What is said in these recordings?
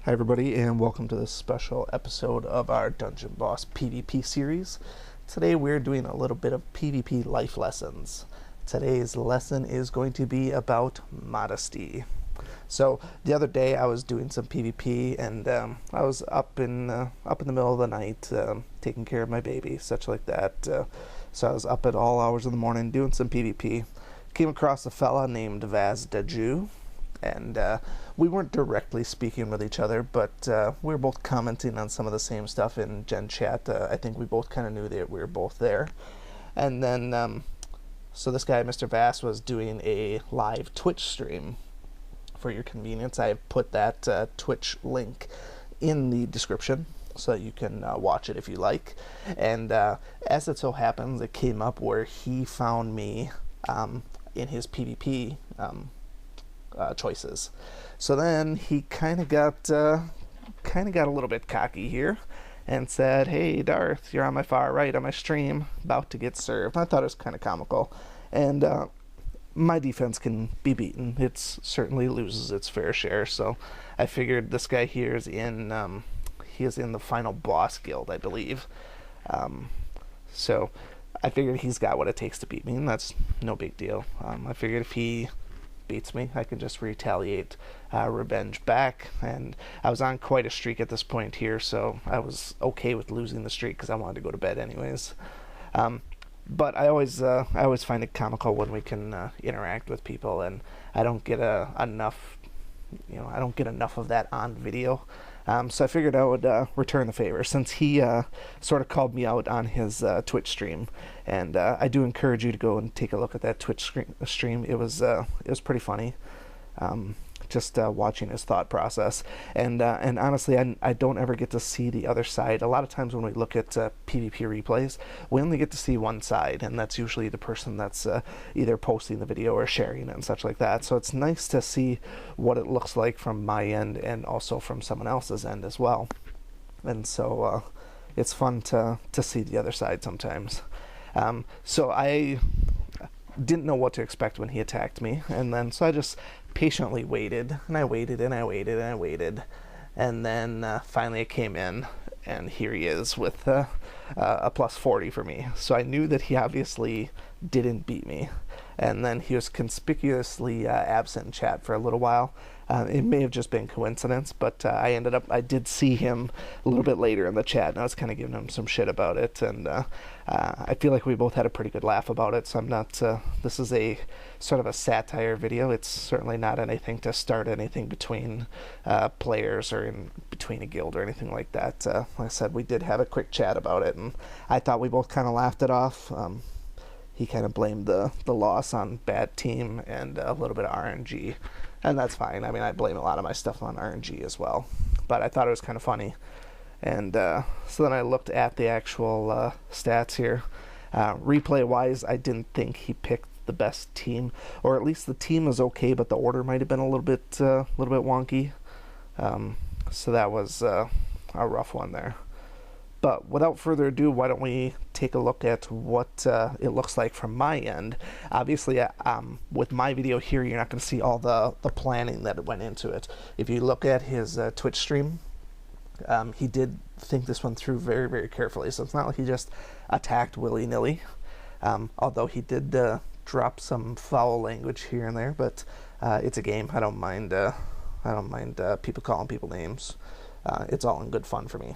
Hi everybody, and welcome to this special episode of our Dungeon Boss PvP series. Today we're doing a little bit of PvP life lessons. Today's lesson is going to be about modesty. So the other day I was doing some PvP, and I was up in the middle of the night taking care of my baby, such like that. So I was up at all hours of the morning doing some PvP. Came across a fella named Vaz Daju. And we weren't directly speaking with each other, but we were both commenting on some of the same stuff in Gen Chat. I think we both kind of knew that we were both there. And then, so this guy, Mr. Vass, was doing a live Twitch stream. For your convenience, I have put that Twitch link in the description so that you can watch it if you like. And as it so happens, it came up where he found me in his PvP choices. So then he kind of got a little bit cocky here and said, "Hey Darth, you're on my far right on my stream, about to get served." I thought it was kind of comical, and my defense can be beaten. It certainly loses its fair share. So I figured this guy here is in the final boss guild, I believe. So I figured he's got what it takes to beat me, and that's no big deal. I figured if he beats me, I can just retaliate, revenge back, and I was on quite a streak at this point here, so I was okay with losing the streak because I wanted to go to bed anyways. But I always find it comical when we can interact with people, and I don't get enough of that on video. So I figured I would return the favor, since he sort of called me out on his Twitch stream, and I do encourage you to go and take a look at that Twitch stream. It was pretty funny, just watching his thought process, and honestly, I don't ever get to see the other side. A lot of times when we look at PvP replays, we only get to see one side, and that's usually the person that's either posting the video or sharing it and such like that. So it's nice to see what it looks like from my end and also from someone else's end as well. And so it's fun to see the other side sometimes. So I didn't know what to expect when he attacked me, and then so I just patiently waited, and I waited, and I waited, and I waited, and then finally it came in, and here he is with a plus 40 for me. So I knew that he obviously didn't beat me, and then he was conspicuously absent in chat for a little while. It may have just been coincidence, but I did see him a little bit later in the chat, and I was kind of giving him some shit about it, and I feel like we both had a pretty good laugh about it. So I'm not, this is a sort of a satire video. It's certainly not anything to start anything between players or in between a guild or anything like that. Like I said, we did have a quick chat about it, and I thought we both kind of laughed it off. He kind of blamed the loss on bad team and a little bit of RNG, and that's fine. I mean, I blame a lot of my stuff on RNG as well, but I thought it was kind of funny. And so then I looked at the actual stats here. Replay wise, I didn't think he picked the best team, or at least the team was okay, but the order might have been a little bit wonky. So that was a rough one there. But without further ado, why don't we take a look at what it looks like from my end. Obviously, with my video here, you're not going to see all the planning that went into it. If you look at his Twitch stream, he did think this one through very, very carefully. So it's not like he just attacked willy-nilly, although he did drop some foul language here and there. But it's a game. I don't mind people calling people names. It's all in good fun for me.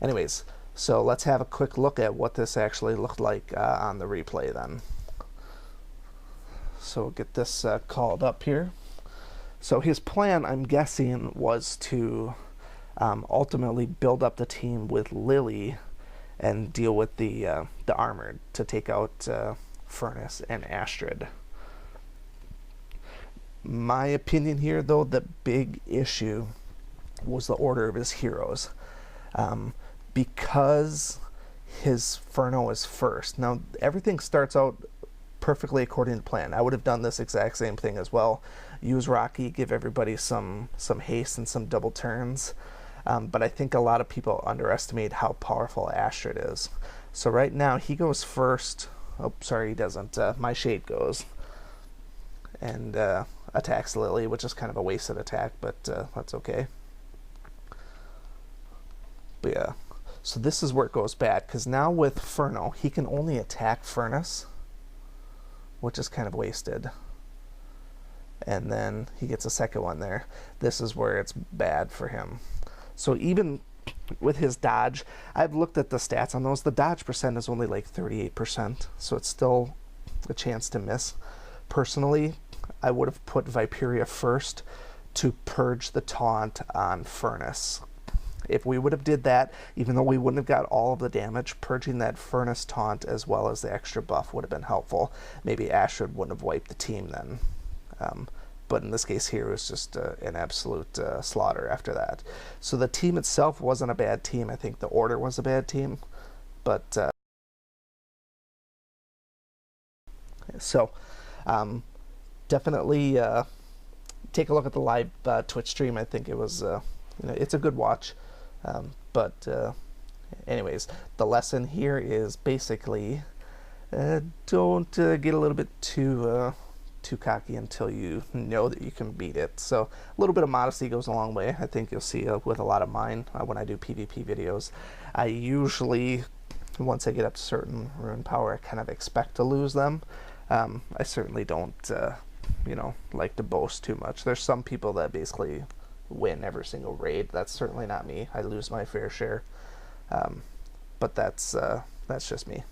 Anyways, so let's have a quick look at what this actually looked like on the replay then. So we'll get this called up here. So his plan, I'm guessing, was to ultimately build up the team with Lily and deal with the armored to take out Furnace and Astrid. My opinion here, though, the big issue was the order of his heroes. Because his Furno is first. Now, everything starts out perfectly according to plan. I would have done this exact same thing as well. Use Rocky, give everybody some haste and some double turns. But I think a lot of people underestimate how powerful Astrid is. So right now, he goes first. Oh, sorry, he doesn't. My Shade goes and attacks Lily, which is kind of a wasted attack, but that's okay. But yeah, so this is where it goes bad, because now with Furno, he can only attack Furnace, which is kind of wasted. And then he gets a second one there. This is where it's bad for him. So even with his dodge, I've looked at the stats on those. The dodge percent is only like 38%, so it's still a chance to miss. Personally, I would have put Viperia first to purge the taunt on Furnace. If we would have did that, even though we wouldn't have got all of the damage, purging that Furnace taunt as well as the extra buff would have been helpful. Maybe Astrid wouldn't have wiped the team then. But in this case here, it was just an absolute slaughter after that. So the team itself wasn't a bad team. I think the order was a bad team. But so definitely take a look at the live Twitch stream. I think it was, it's a good watch. But anyways, the lesson here is basically don't get a little bit too cocky until you know that you can beat it. So a little bit of modesty goes a long way. I think you'll see with a lot of mine when I do PvP videos. I usually, once I get up to certain rune power, I kind of expect to lose them. I certainly don't, like to boast too much. There's some people that basically win every single raid. That's certainly not me. I lose my fair share. But that's just me.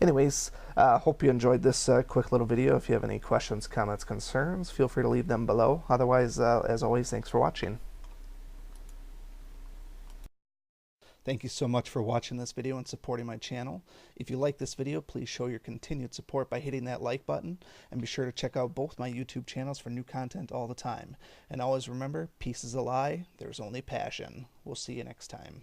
Anyways, hope you enjoyed this quick little video. If you have any questions, comments, concerns, feel free to leave them below. Otherwise, as always, thanks for watching. Thank you so much for watching this video and supporting my channel. If you like this video, please show your continued support by hitting that like button, and be sure to check out both my YouTube channels for new content all the time. And always remember, peace is a lie, there's only passion. We'll see you next time.